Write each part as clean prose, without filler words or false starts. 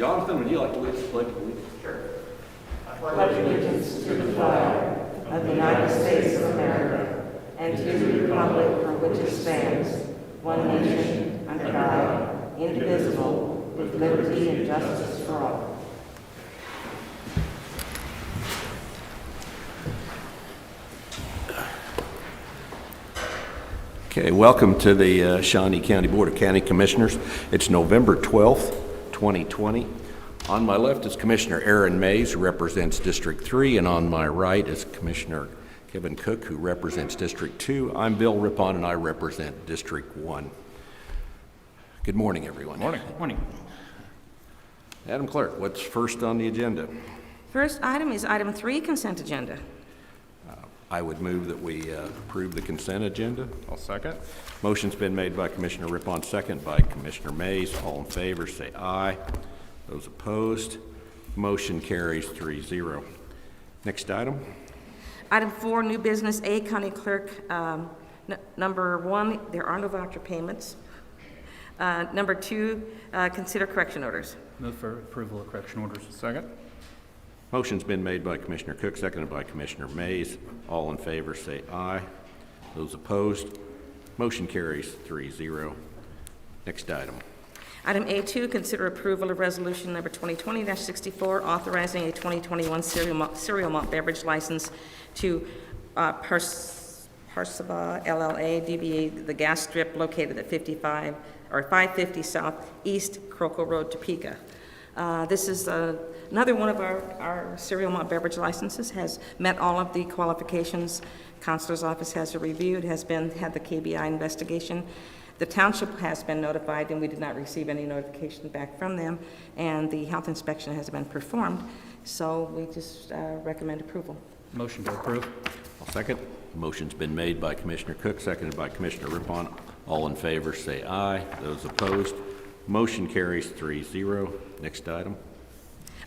Jonathan, would you like to lead us pledge allegiance? Sure. I pledge allegiance to the flag of the United States of America and to the republic for which it stands, one nation, under God, indivisible, with liberty and justice for all. Okay, welcome to the Shawnee County Board of County Commissioners. It's November 12th, 2020. On my left is Commissioner Aaron Mays, who represents District 3, and on my right is Commissioner Kevin Cook, who represents District 2. I'm Bill Rippon, and I represent District 1. Good morning, everyone. Morning. Morning. Madam Clerk, what's first on the agenda? First item is item 3, consent agenda. I would move that we approve the consent agenda. I'll second. Motion's been made by Commissioner Rippon, second by Commissioner Mays. All in favor, say aye. Those opposed, motion carries 3-0. Next item. Item 4, new business A, County Clerk. Number 1, there are no voucher payments. Number 2, consider correction orders. Move for approval of correction orders. Second. Motion's been made by Commissioner Cook, seconded by Commissioner Mays. All in favor, say aye. Those opposed, motion carries 3-0. Next item. Item A2, consider approval of resolution number 2020-64, authorizing a 2021 cereal malt beverage license to Parsaba LLA, DBA The Gas Strip, located at 550 South East Croco Road, Topeka. This is another one of our cereal malt beverage licenses, has met all of the qualifications. Counselor's office has reviewed, had the KBI investigation. The township has been notified, and we did not receive any notification back from them, and the health inspection has been performed, so we just recommend approval. Motion to approve. I'll second. Motion's been made by Commissioner Cook, seconded by Commissioner Rippon. All in favor, say aye. Those opposed, motion carries 3-0. Next item.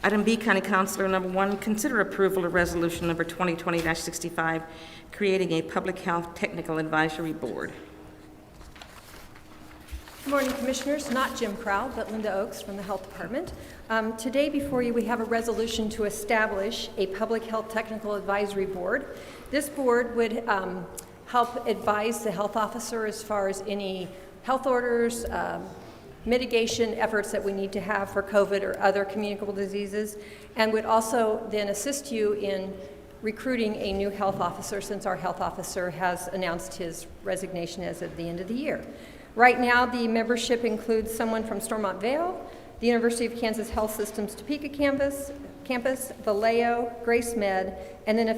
Item B, County Councilor number 1, consider approval of resolution number 2020-65, creating a public health technical advisory board. Good morning, Commissioners. Not Jim Crowell, but Linda Oakes from the Health Department. Today before you, we have a resolution to establish a Public Health Technical Advisory Board. This board would help advise the health officer as far as any health orders, mitigation efforts that we need to have for COVID or other communicable diseases, and would also then assist you in recruiting a new health officer, since our health officer has announced his resignation as of the end of the year. Right now, the membership includes someone from Stormont Vale, the University of Kansas Health System's Topeka campus, Vallejo, Grace Med, and then a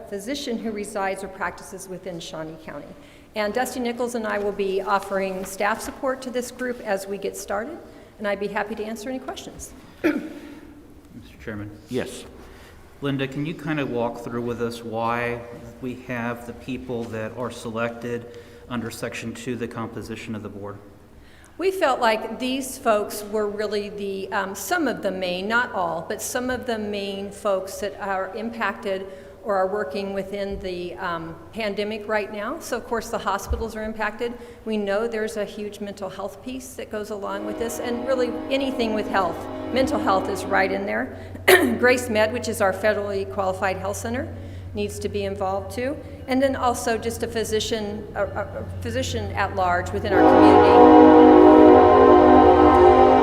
physician who resides or practices within Shawnee County. And Dusty Nichols and I will be offering staff support to this group as we get started, and I'd be happy to answer any questions. Mr. Chairman. Yes. Linda, can you kind of walk through with us why we have the people that are selected under Section 2, the composition of the board? We felt like these folks were really the, some of the main, not all, but some of the main folks that are impacted or are working within the pandemic right now. So of course the hospitals are impacted. We know there's a huge mental health piece that goes along with this, and really anything with health. Mental health is right in there. Grace Med, which is our federally qualified health center, needs to be involved too. And then also just a physician at large within our community.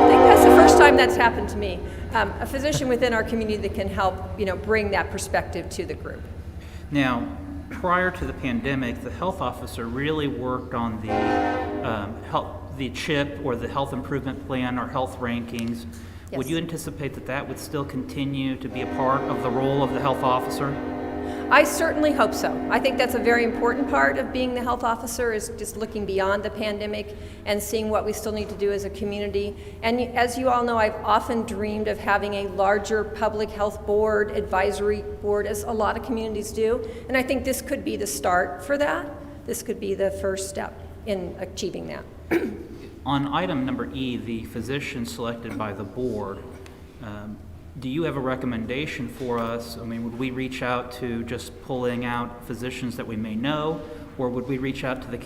I think that's the first time that's happened to me. A physician within our community that can help, bring that perspective to the group. Now, prior to the pandemic, the health officer really worked on the CHIP or the health improvement plan or health rankings. Yes. Would you anticipate that that would still continue to be a part of the role of the health officer? I certainly hope so. I think that's a very important part of being the health officer, is just looking beyond the pandemic and seeing what we still need to do as a community. And as you all know, I've often dreamed of having a larger public health board, advisory board, as a lot of communities do. And I think this could be the start for that. This could be the first step in achieving that. On item number E, the physician selected by the board, do you have a recommendation for us? I mean, would we reach out to just pulling out physicians that we may know, or would we reach out to the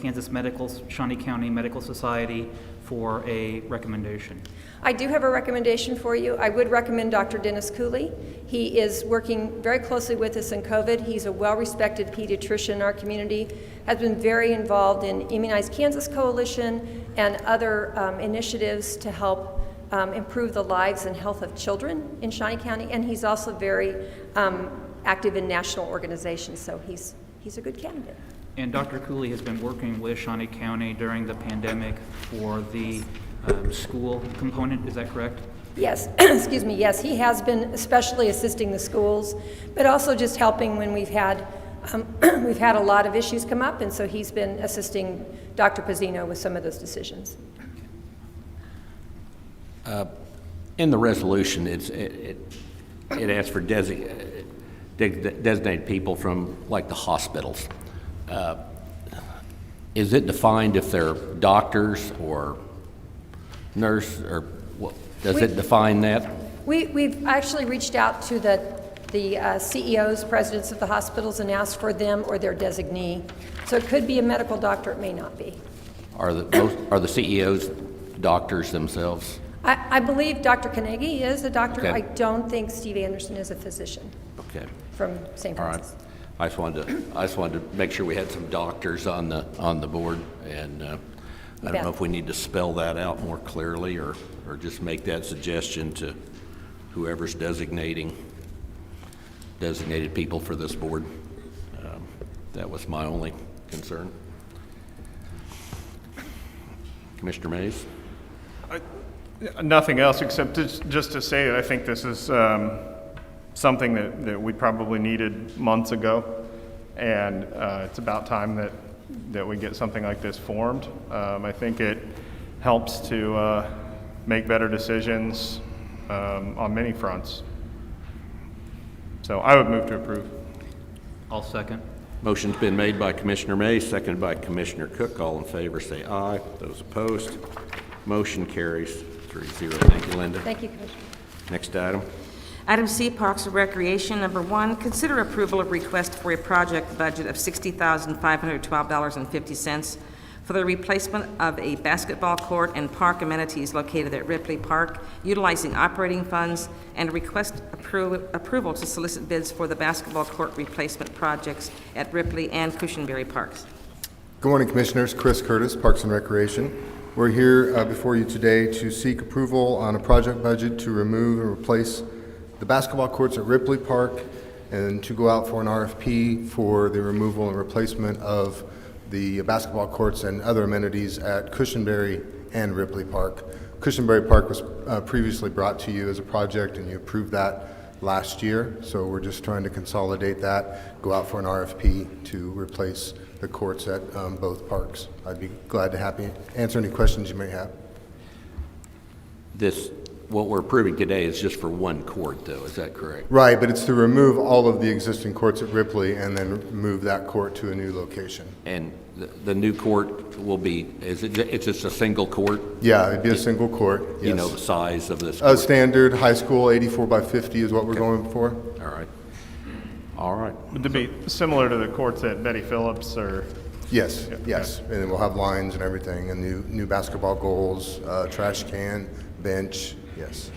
Shawnee County Medical Society for a recommendation. I do have a recommendation for you. I would recommend Dr. Dennis Cooley. He is working very closely with us in COVID. He's a well-respected pediatrician in our community, has been very involved in Immunize Kansas Coalition and other initiatives to help improve the lives and health of children in Shawnee County, and he's also very active in national organizations, so he's a good candidate. And Dr. Cooley has been working with Shawnee County during the pandemic for the school component, is that correct? Yes, excuse me, yes, he has been especially assisting the schools, but also just helping when we've had a lot of issues come up, and so he's been assisting Dr. Pizzino with some of those decisions. In the resolution, it asks for designated people from, like, the hospitals. Is it defined if they're doctors or nurse, or does it define that? We've actually reached out to the CEOs, presidents of the hospitals, and asked for them or their designee. So it could be a medical doctor, it may not be. Are the CEOs doctors themselves? I believe Dr. Carnegie is a doctor. Okay. I don't think Steve Anderson is a physician Okay. from St. All right. Francis. I just wanted to make sure we had some doctors on the board, and I don't know if we need to spell that out more clearly, or just make that suggestion to whoever's designated people for this board. That was my only concern. Commissioner Mays? Nothing else except just to say that I think this is something that we probably needed months ago, and it's about time that we get something like this formed. I think it helps to make better decisions on many fronts. So I would move to approve. I'll second. Motion's been made by Commissioner Mays, seconded by Commissioner Cook. All in favor say aye. Those opposed, motion carries 3-0. Thank you, Linda. Thank you, Commissioner. Next item. Item C, Parks and Recreation. Number 1, consider approval of request for a project budget of $60,512.50 for the replacement of a basketball court and park amenities located at Ripley Park, utilizing operating funds, and request approval to solicit bids for the basketball court replacement projects at Ripley and Cushenberry Parks. Good morning, Commissioners. Chris Curtis, Parks and Recreation. We're here before you today to seek approval on a project budget to remove and replace the basketball courts at Ripley Park, and to go out for an RFP for the removal and replacement of the basketball courts and other amenities at Cushenberry and Ripley Park. Cushenberry Park was previously brought to you as a project, and you approved that last year, so we're just trying to consolidate that, go out for an RFP to replace the courts at both parks. I'd be glad to answer any questions you may have. What we're approving today is just for one court, though, is that correct? Right, but it's to remove all of the existing courts at Ripley and then move that court to a new location. And the new court will be, it's just a single court? Yeah, it'd be a single court, yes. You know the size of this court? Standard high school, 84 by 50 is what we're going for. All right. All right. Would it be similar to the courts at Betty Phillips, or? Yes, Yeah, yes, and then we'll have lines and everything, and new basketball goals, trash can, bench, yes.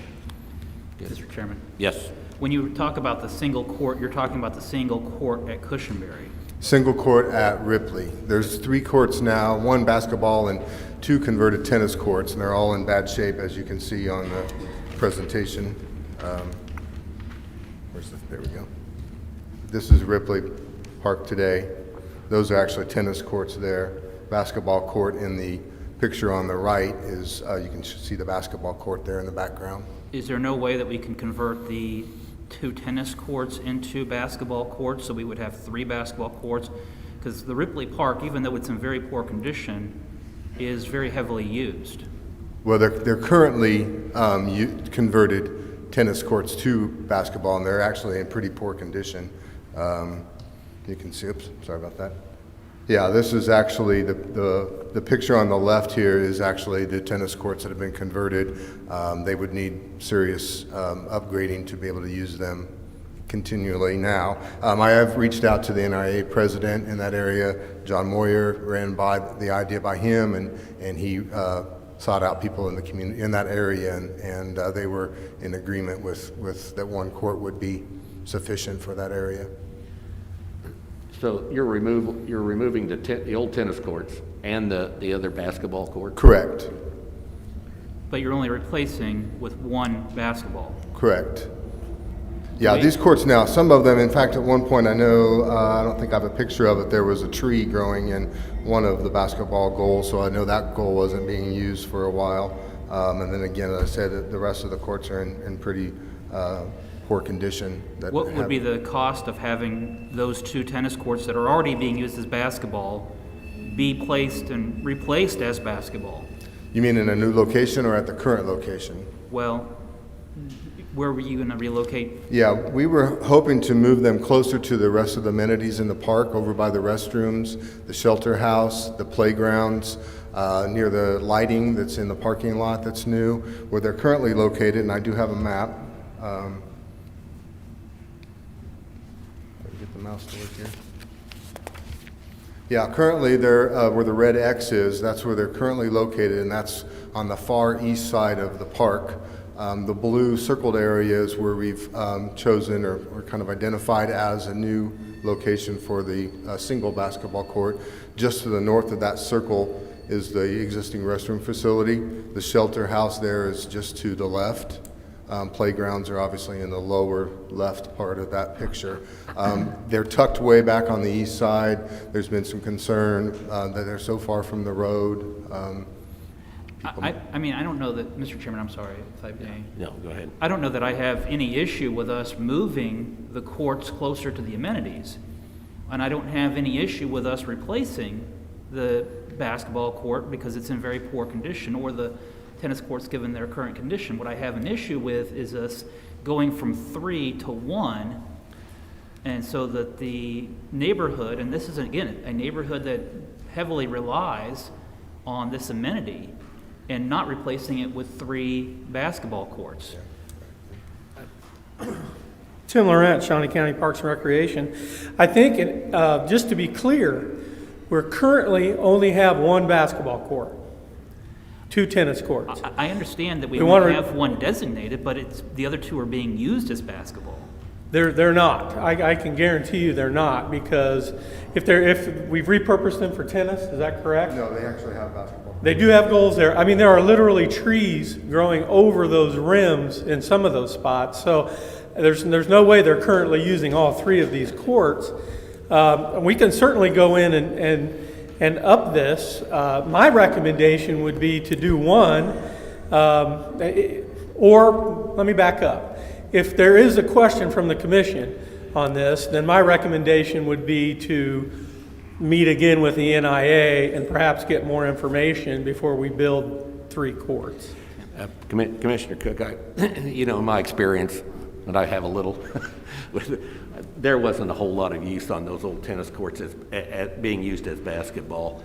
Mr. Chairman, Yes. when you talk about the single court, you're talking about the single court at Cushenberry. Single court at Ripley. There's 3 courts now, 1 basketball and 2 converted tennis courts, and they're all in bad shape, as you can see on the presentation. There we go. This is Ripley Park today. Those are actually tennis courts there. Basketball court in the picture on the right is, you can see the basketball court there in the background. Is there no way that we can convert the 2 tennis courts into basketball courts, so we would have 3 basketball courts? Because the Ripley Park, even though it's in very poor condition, is very heavily used. Well, they're currently converted tennis courts to basketball, and they're actually in pretty poor condition. You can see, oops, sorry about that. Yeah, this is actually, the picture on the left here is actually the tennis courts that have been converted. They would need serious upgrading to be able to use them continually now. I have reached out to the NIA president in that area. John Moyer ran by the idea by him, and he sought out people in the community, in that area, and they were in agreement with that one court would be sufficient for that area. So you're removing the old tennis courts and the other basketball court? Correct, But you're only replacing with one basketball. correct. Yeah, Wait. these courts now, some of them, in fact, at one point, I know, I don't think I have a picture of it, there was a tree growing in one of the basketball goals, so I know that goal wasn't being used for a while. And then again, as I said, the rest of the courts are in pretty poor condition. What would be the cost of having those two tennis courts that are already being used as basketball be placed and replaced as basketball? You mean in a new location or at the current location? Well, where were you going to relocate? Yeah, we were hoping to move them closer to the rest of the amenities in the park, over by the restrooms, the shelter house, the playgrounds, near the lighting that's in the parking lot that's new, where they're currently located, and I do have a map. Let me get the mouse to work here. Yeah, currently they're where the red X is, that's where they're currently located, and that's on the far east side of the park. The blue circled area is where we've chosen or kind of identified as a new location for the single basketball court. Just to the north of that circle is the existing restroom facility. The shelter house there is just to the left. Playgrounds are obviously in the lower left part of that picture. They're tucked way back on the east side. There's been some concern that they're so far from the road. I mean, I don't know that, Mr. Chairman, I'm sorry if I may. No, go ahead. I don't know that I have any issue with us moving the courts closer to the amenities. And I don't have any issue with us replacing the basketball court because it's in very poor condition, or the tennis courts given their current condition. What I have an issue with is us going from 3 to 1, and so that the neighborhood, and this is again a neighborhood that heavily relies on this amenity, and not replacing it with 3 basketball courts. Tim Laurent, Shawnee County Parks and Recreation. I think, just to be clear, we currently only have one basketball court, 2 tennis courts. I understand that we We wanna only have one designated, but the other 2 are being used as basketball. They're not. I can guarantee you they're not, because if we've repurposed them for tennis, is that correct? No, they actually have basketball. They do have goals there. I mean, there are literally trees growing over those rims in some of those spots. So there's no way they're currently using all 3 of these courts. We can certainly go in and up this. My recommendation would be to do one, or let me back up. If there is a question from the commission on this, then my recommendation would be to meet again with the NIA and perhaps get more information before we build 3 courts. Commissioner Cook, in my experience, and I have a little, there wasn't a whole lot of use on those old tennis courts as being used as basketball.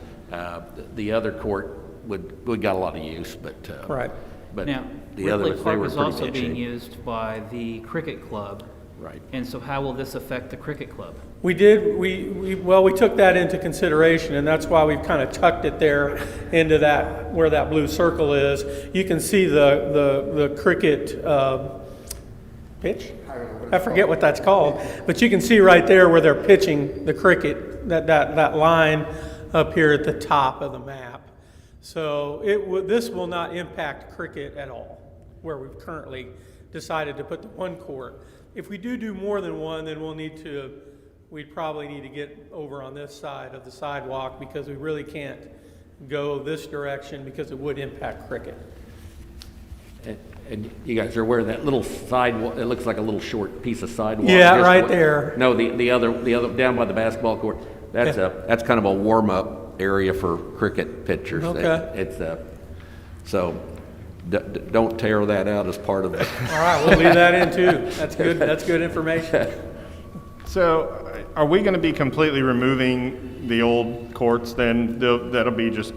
The other court would got a lot of use, but Right. but Now, the others, Ripley they Park were is pretty also bad being shape. used by the cricket club. Right. And so how will this affect the cricket club? We took that into consideration, and that's why we've kind of tucked it there into that, where that blue circle is. You can see the cricket pitch? I forget what that's called, but you can see right there where they're pitching the cricket, that line up here at the top of the map. So this will not impact cricket at all, where we've currently decided to put the 1 court. If we do more than 1, then we'd probably need to get over on this side of the sidewalk, because we really can't go this direction because it would impact cricket. And you guys are aware of that little sidewalk, it looks like a little short piece of sidewalk. Yeah, just right there. No, the other, down by the basketball court, that's kind of a warm-up area for cricket pitchers. Okay. So don't tear that out as part of it. All right, we'll leave that in too. That's good information. So are we going to be completely removing the old courts then? That'll be just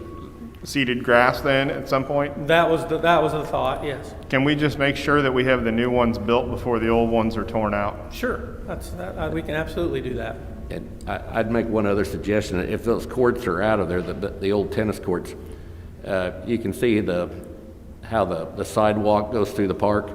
seeded grass then at some point? That was the thought, yes. Can we just make sure that we have the new ones built before the old ones are torn out? Sure, we can absolutely do that. And I'd make one other suggestion. If those courts are out of there, the old tennis courts, you can see how the sidewalk goes through the park.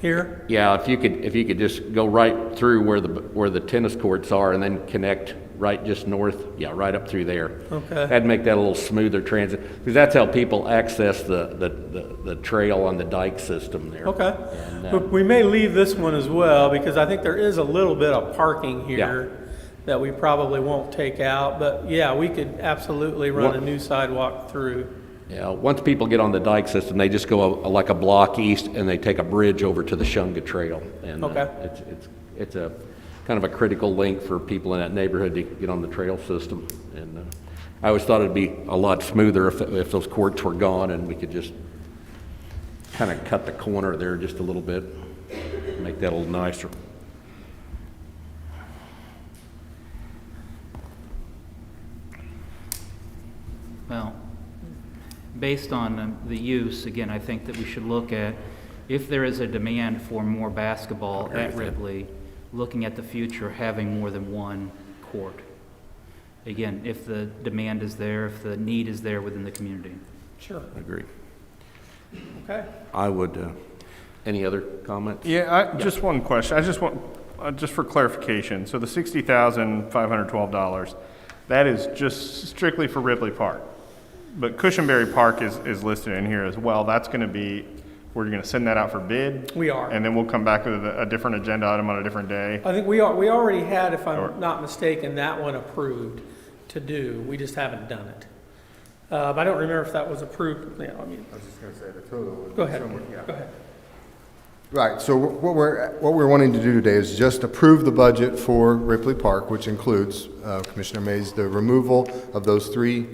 Here? Yeah, if you could just go right through where the tennis courts are and then connect right just north, yeah, right up through there. Okay. That'd make that a little smoother transit, because that's how people access the trail on the dike system there. Okay. And, But we may leave this one as well, because I think there is a little bit of parking here that we probably won't take out. But yeah, we could absolutely run a new sidewalk through. Yeah, once people get on the dike system, they just go like a block east and they take a bridge over to the Shunga Trail. And Okay. it's a kind of a critical link for people in that neighborhood to get on the trail system. And I always thought it'd be a lot smoother if those courts were gone and we could just kind of cut the corner there just a little bit, make that a little nicer. Well, based on the use, again, I think that we should look at, if there is a demand for more basketball at Ripley, looking at the future, having more than one court. Again, if the demand is there, if the need is there within the community. Sure. I agree. Okay. I would, any other comments? Yeah, just one question. I just want, just for clarification, so the $60,512, that is just strictly for Ripley Park. But Cushenberry Park is listed in here as well. That's going to be, we're going to send that out for bid? We are. And then we'll come back with a different agenda item on a different day? I think we already had, if I'm not mistaken, that one approved to do. We just haven't done it. I don't remember if that was approved. Yeah, I mean, I was just going to say the total would go be ahead. somewhere, yeah. Go ahead. Right, so what we're wanting to do today is just approve the budget for Ripley Park, which includes, Commissioner Mays, the removal of those 3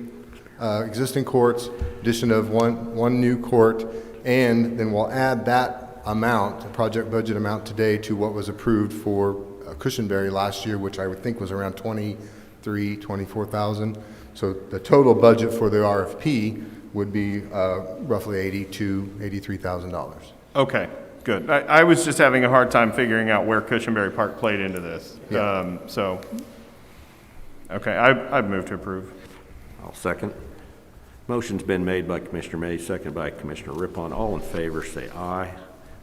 existing courts, addition of one new court, and then we'll add that amount, the project budget amount today, to what was approved for Cushenberry last year, which I would think was around $24,000. So the total budget for the RFP would be roughly $83,000. Okay, good. I was just having a hard time figuring out where Cushenberry Park played into this. Yeah. Okay, I'd move to approve. I'll second. Motion's been made by Commissioner Mays, seconded by Commissioner Rippon. All in favor, say aye.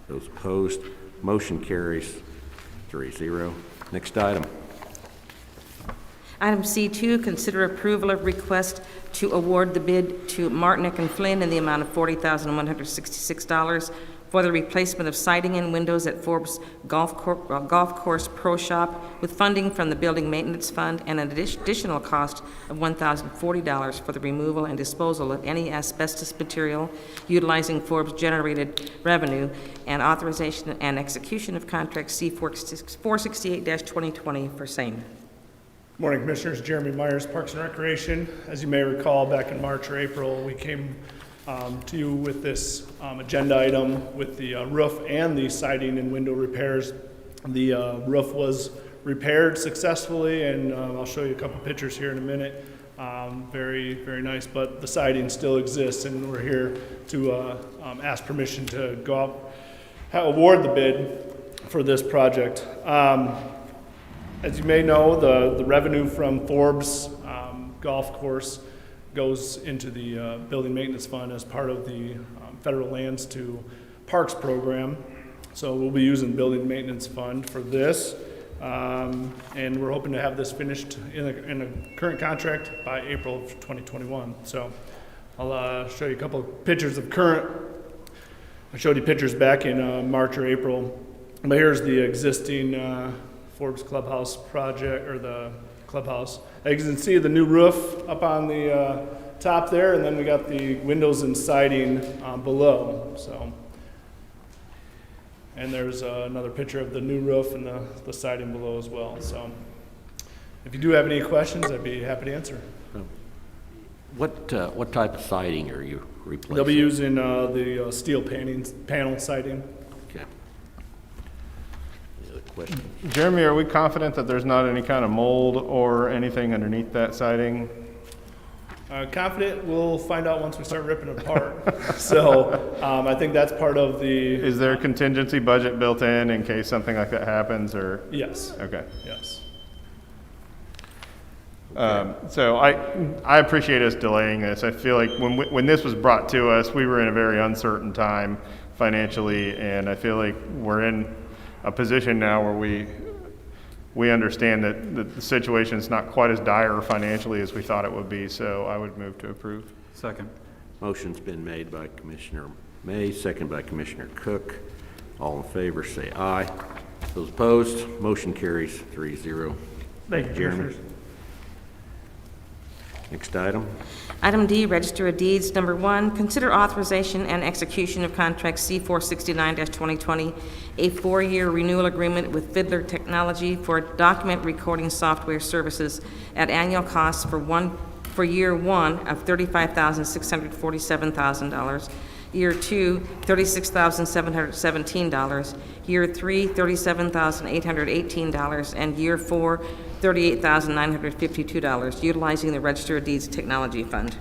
Those opposed, motion carries 3-0. Next item. Item C2, consider approval of request to award the bid to Martinick and Flynn in the amount of $40,166 for the replacement of siding and windows at Forbes Golf Course Pro Shop with funding from the Building Maintenance Fund and an additional cost of $1,040 for the removal and disposal of any asbestos material utilizing Forbes generated revenue, and authorization and execution of contract C468-2020 for same. Morning, Commissioners. Jeremy Myers, Parks and Recreation. As you may recall, back in March or April, we came to you with this agenda item with the roof and the siding and window repairs. The roof was repaired successfully, and I'll show you a couple pictures here in a minute. Very, very nice, but the siding still exists, and we're here to ask permission to go out, award the bid for this project. As you may know, the revenue from Forbes Golf Course goes into the Building Maintenance Fund as part of the Federal Lands to Parks program. So we'll be using Building Maintenance Fund for this. And we're hoping to have this finished in a current contract by April of 2021. So I'll show you a couple of pictures of current. I showed you pictures back in March or April. But here's the existing Forbes Clubhouse project, or the clubhouse. As you can see, the new roof up on the top there, and then we got the windows and siding below. So, and there's another picture of the new roof and the siding below as well. So, if you do have any questions, I'd be happy to answer. What type of siding are you replacing? They'll be using the steel panel siding. Okay. Any other questions? Jeremy, are we confident that there's not any kind of mold or anything underneath that siding? Confident we'll find out once we start ripping it apart. So I think that's part of the. Is there a contingency budget built in case something like that happens, or? Yes. Okay. Yes. So I appreciate us delaying this. I feel like when this was brought to us, we were in a very uncertain time financially, and I feel like we're in a position now where we understand that the situation is not quite as dire financially as we thought it would be, so I would move to approve. Second. Motion's been made by Commissioner May, second by Commissioner Cook. All in favor, say aye. Those opposed, motion carries 3-0. Thank you, Jeremy. Commissioners. Next item. Item D, Register of Deeds. Number 1, consider authorization and execution of contract C-469-2020, a 4-year renewal agreement with Fiddler Technology for document recording software services at annual cost for year 1 of $35,647,000, year 2, $36,717, year 3, $37,818, and year 4, $38,952, utilizing the Register of Deeds Technology Fund.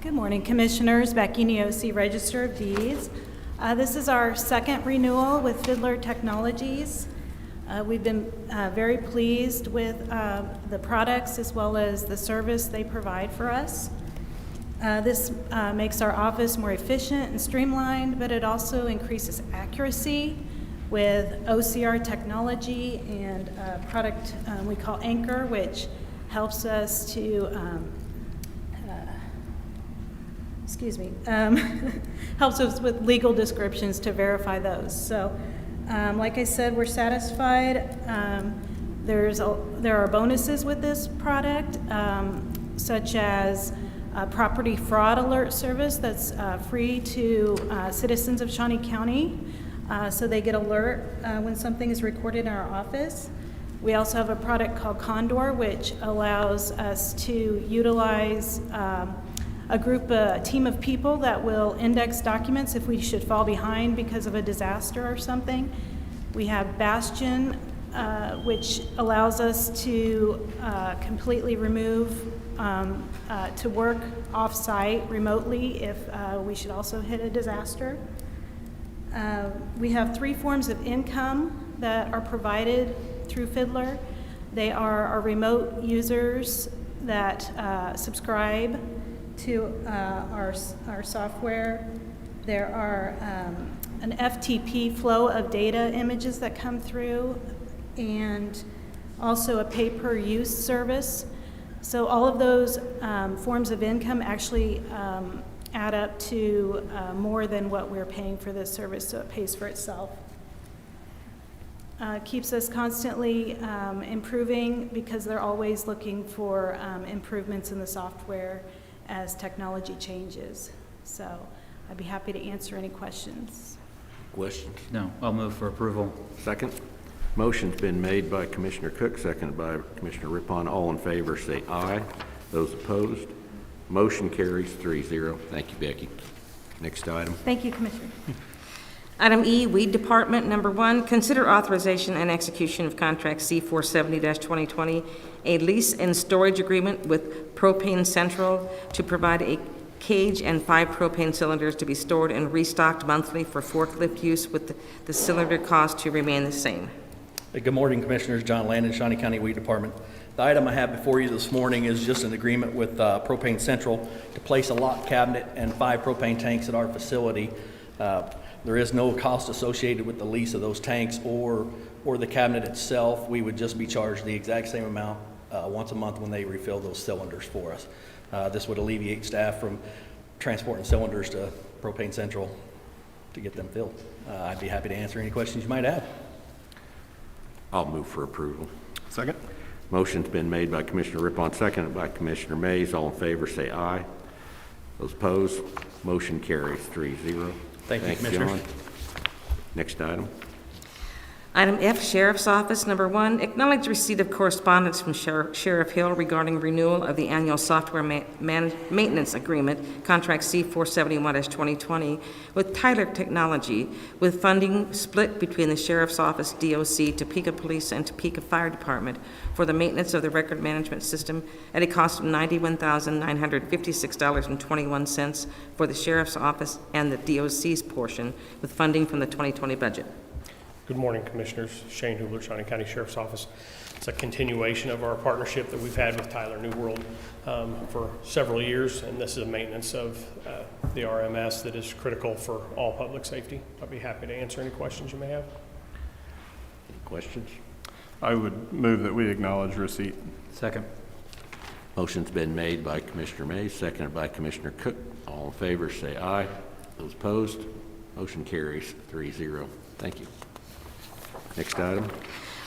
Good morning, Commissioners. Becky Neosi, Register of Deeds. This is our second renewal with Fiddler Technologies. We've been very pleased with the products as well as the service they provide for us. This makes our office more efficient and streamlined, but it also increases accuracy with OCR technology and a product we call Anchor, which helps us to, helps us with legal descriptions to verify those. So, like I said, we're satisfied. There are bonuses with this product, such as property fraud alert service that's free to citizens of Shawnee County. So they get alert when something is recorded in our office. We also have a product called Condor, which allows us to utilize a team of people that will index documents if we should fall behind because of a disaster or something. We have Bastion, which allows us to completely remove to work off-site remotely if we should also hit a disaster. We have 3 forms of income that are provided through Fiddler. They are our remote users that subscribe to our software. There are an FTP flow of data images that come through, and also a pay-per-use service. So all of those forms of income actually add up to more than what we're paying for this service, so it pays for itself. Keeps us constantly improving because they're always looking for improvements in the software as technology changes. So I'd be happy to answer any questions. Questions? No, I'll move for approval. Second. Motion's been made by Commissioner Cook, seconded by Commissioner Rippon. All in favor, say aye. Those opposed, motion carries 3-0. Thank you, Becky. Next item. Thank you, Commissioner. Item E, Weed Department. Number 1, consider authorization and execution of contract C-470-2020, a lease and storage agreement with Propane Central to provide a cage and 5 propane cylinders to be stored and restocked monthly for forklift use, with the cylinder cost to remain the same. Good morning, Commissioners. John Landon, Shawnee County Weed Department. The item I have before you this morning is just an agreement with Propane Central to place a lock cabinet and 5 propane tanks at our facility. There is no cost associated with the lease of those tanks or the cabinet itself. We would just be charged the exact same amount once a month when they refill those cylinders for us. This would alleviate staff from transporting cylinders to Propane Central to get them filled. I'd be happy to answer any questions you might have. I'll move for approval. Second. Motion's been made by Commissioner Rippon, seconded by Commissioner Mays. All in favor, say aye. Those opposed, motion carries 3-0. Thank you, Thanks, Commissioners. John. Next item. Item F, Sheriff's Office. Number 1, acknowledge receipt of correspondence from Sheriff Hill regarding renewal of the annual software maintenance agreement, contract C-471-2020, with Tyler Technology, with funding split between the Sheriff's Office, DOC, Topeka Police, and Topeka Fire Department for the maintenance of the record management system at a cost of $91,956.21 for the Sheriff's Office and the DOC's portion, with funding from the 2020 budget. Good morning, Commissioners. Shane Hubler, Shawnee County Sheriff's Office. It's a continuation of our partnership that we've had with Tyler New World for several years, and this is a maintenance of the RMS that is critical for all public safety. I'd be happy to answer any questions you may have. Any questions? I would move that we acknowledge receipt. Second. Motion's been made by Commissioner Mays, seconded by Commissioner Cook. All in favor, say aye. Those opposed, motion carries 3-0. Thank you. Next item.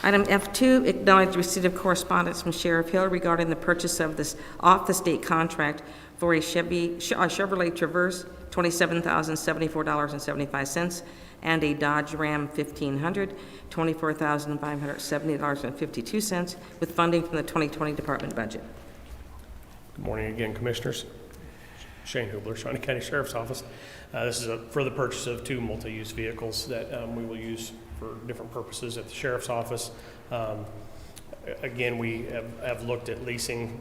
Item F2, acknowledge receipt of correspondence from Sheriff Hill regarding the purchase of this off-the-state contract for a Chevrolet Traverse, $27,074.75, and a Dodge Ram 1500, $24,570.52, with funding from the 2020 department budget. Good morning again, Commissioners. Shane Hubler, Shawnee County Sheriff's Office. This is for the purchase of 2 multi-use vehicles that we will use for different purposes at the Sheriff's Office. Again, we have looked at leasing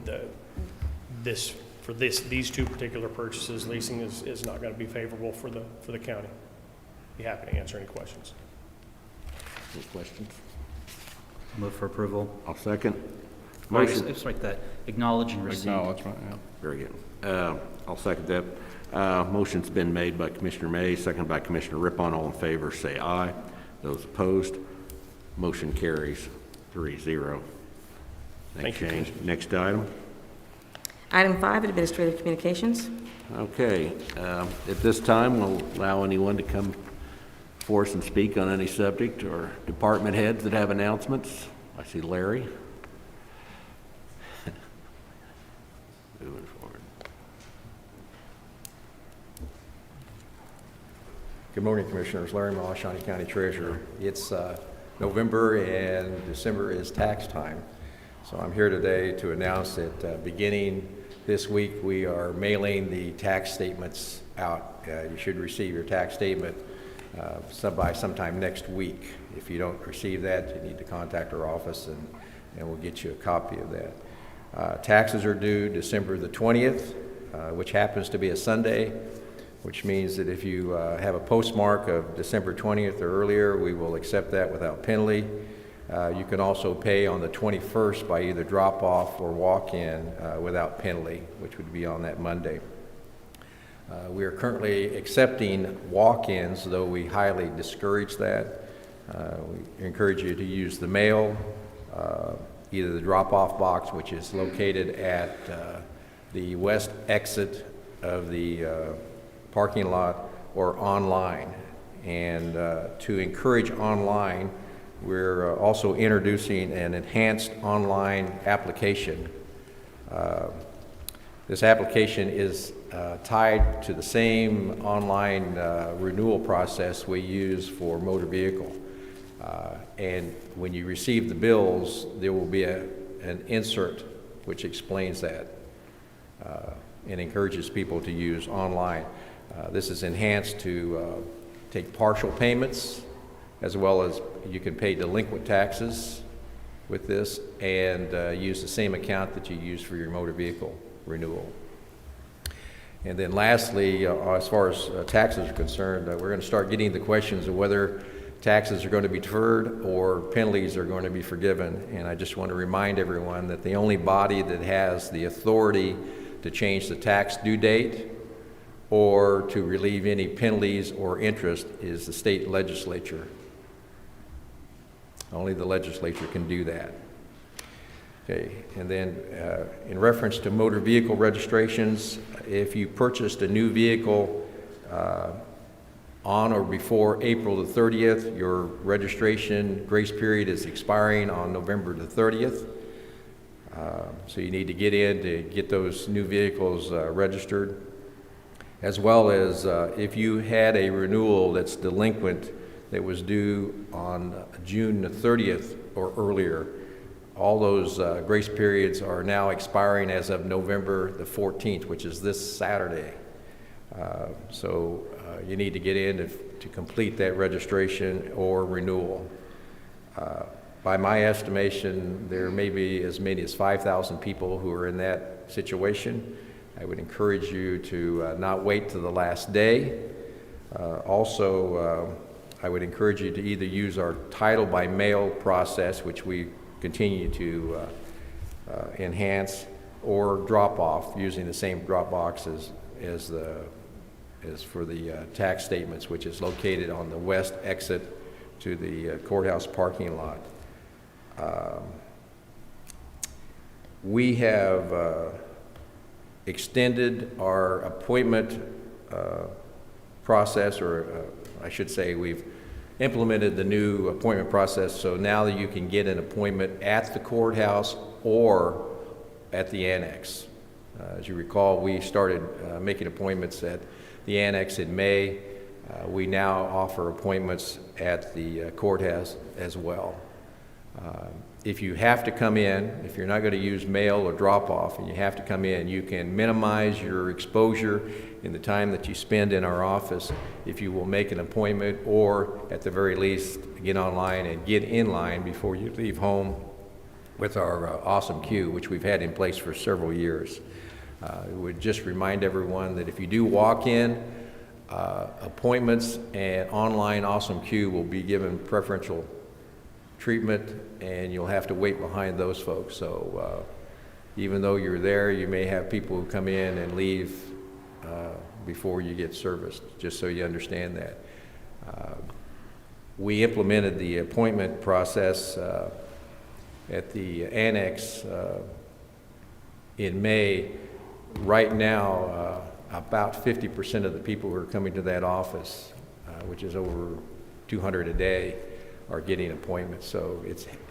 these 2 particular purchases. Leasing is not going to be favorable for the county. Be happy to answer any questions. Any questions? Move for approval. I'll second. Motion. It's like that, acknowledge and receipt. Acknowledgement, yeah. Very good. I'll second that. Motion's been made by Commissioner Mays, seconded by Commissioner Rippon. All in favor, say aye. Those opposed, motion carries 3-0. Thank you, Shane. Next item. Item 5, administrative communications. Okay. At this time, we'll allow anyone to come forth and speak on any subject, or department heads that have announcements. I see Larry. Moving forward. Good morning, Commissioners. Larry Moss, Shawnee County Treasurer. It's November and December is tax time. So I'm here today to announce that beginning this week, we are mailing the tax statements out. You should receive your tax statement by sometime next week. If you don't receive that, you need to contact our office and we'll get you a copy of that. Taxes are due December the 20th, which happens to be a Sunday, which means that if you have a postmark of December 20th or earlier, we will accept that without penalty. You can also pay on the 21st by either drop-off or walk-in without penalty, which would be on that Monday. We are currently accepting walk-ins, though we highly discourage that. We encourage you to use the mail, either the drop-off box, which is located at the west exit of the parking lot, or online. And to encourage online, we're also introducing an enhanced online application. This application is tied to the same online renewal process we use for motor vehicle. And when you receive the bills, there will be an insert which explains that and encourages people to use online. This is enhanced to take partial payments, as well as you can pay delinquent taxes with this and use the same account that you use for your motor vehicle renewal. And then lastly, as far as taxes are concerned, we're going to start getting the questions of whether taxes are going to be deferred or penalties are going to be forgiven. And I just want to remind everyone that the only body that has the authority to change the tax due date or to relieve any penalties or interest is the state legislature. Only the legislature can do that. Okay, and then in reference to motor vehicle registrations, if you purchased a new vehicle on or before April the 30th, your registration grace period is expiring on November the 30th. So you need to get in to get those new vehicles registered, as well as if you had a renewal that's delinquent that was due on June the 30th or earlier. All those grace periods are now expiring as of November the 14th, which is this Saturday. So you need to get in to complete that registration or renewal. By my estimation, there may be as many as 5,000 people who are in that situation. I would encourage you to not wait to the last day. Also, I would encourage you to either use our title by mail process, which we continue to enhance, or drop off using the same drop box as for the tax statements, which is located on the west exit to the courthouse parking lot. We have extended our appointment process, or I should say we've implemented the new appointment process, so now that you can get an appointment at the courthouse or at the annex. As you recall, we started making appointments at the annex in May. We now offer appointments at the courthouse as well. If you have to come in, if you're not going to use mail or drop-off and you have to come in, you can minimize your exposure in the time that you spend in our office if you will make an appointment, or at the very least get online and get in line before you leave home with our awesome queue, which we've had in place for several years. I would just remind everyone that if you do walk in, appointments and online awesome queue will be given preferential treatment, and you'll have to wait behind those folks. So even though you're there, you may have people who come in and leave before you get serviced, just so you understand that. We implemented the appointment process at the annex in May. Right now, about 50% of the people who are coming to that office, which is over 200 a day, are getting appointments. So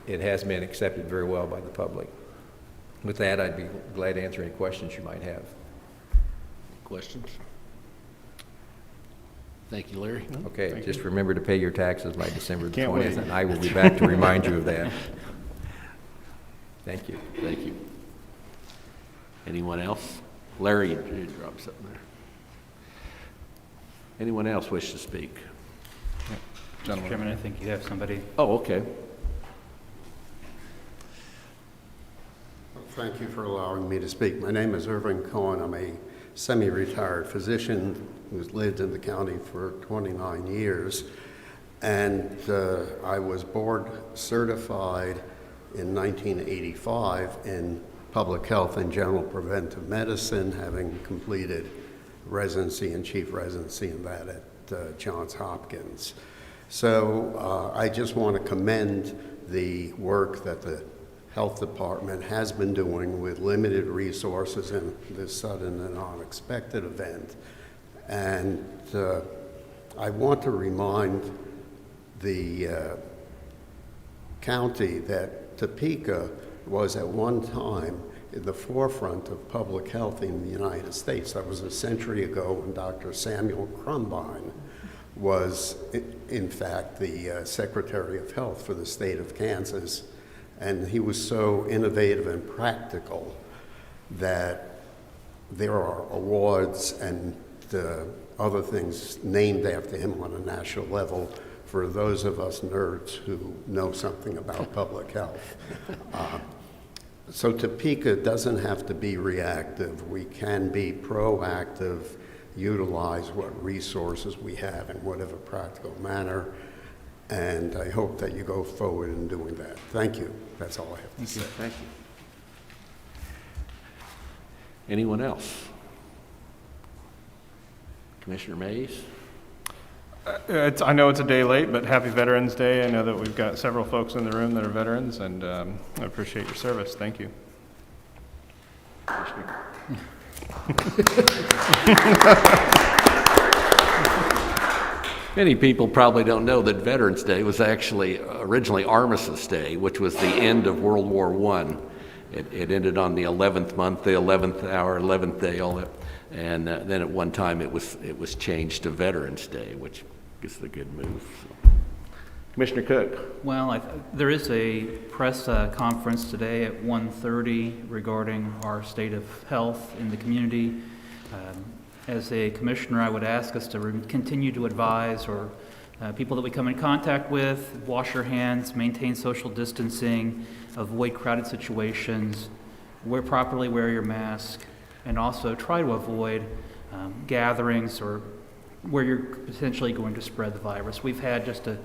it has been accepted very well by the public. With that, I'd be glad to answer any questions you might have. Questions? Thank you, Larry. Okay, just remember to pay your taxes by December the Can't 20th, wait. and I will be back to remind you of that. Thank you. Thank you. Anyone else? Larry, you dropped something there. Anyone else wish to speak? Mr. Chairman, I think you have somebody. Oh, okay. Thank you for allowing me to speak. My name is Irving Cohen. I'm a semi-retired physician who's lived in the county for 29 years. And I was board certified in 1985 in public health and general preventive medicine, having completed residency and chief residency in that at Johns Hopkins. So I just want to commend the work that the health department has been doing with limited resources in this sudden and unexpected event. And I want to remind the county that Topeka was at one time in the forefront of public health in the United States. That was a century ago when Dr. Samuel Crumbine was, in fact, the Secretary of Health for the state of Kansas. And he was so innovative and practical that there are awards and other things named after him on a national level for those of us nerds who know something about public health. So Topeka doesn't have to be reactive. We can be proactive, utilize what resources we have in whatever practical manner, and I hope that you go forward in doing that. Thank you. That's all I have to say. Thank you. Anyone else? Commissioner Mays? I know it's a day late, but happy Veterans Day. I know that we've got several folks in the room that are veterans, and I appreciate your service. Thank you. Many people probably don't know that Veterans Day was actually originally Armistice Day, which was the end of World War I. It ended on the 11th month, the 11th hour, 11th day, all that. And then at one time it was changed to Veterans Day, which is the good move. So. Commissioner Cook. Well, there is a press conference today at 1:30 regarding our state of health in the community. As a commissioner, I would ask us to continue to advise or people that we come in contact with, wash your hands, maintain social distancing, avoid crowded situations, properly wear your mask, and also try to avoid gatherings or where you're potentially going to spread the virus. We've had just an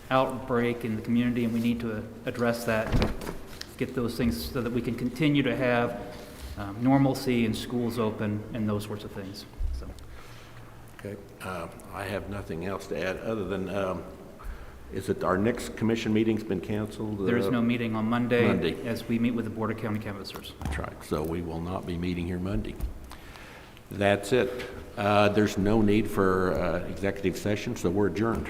outbreak in the community, and we need to address that and get those things so that we can continue to have normalcy and schools open and those sorts of things. So. Okay, I have nothing else to add, other than, is it our next commission meeting's been canceled? There is no meeting on Monday. Monday. As we meet with the Board of County Canvassers. That's right, so we will not be meeting here Monday. That's it. There's no need for executive session, so we're adjourned.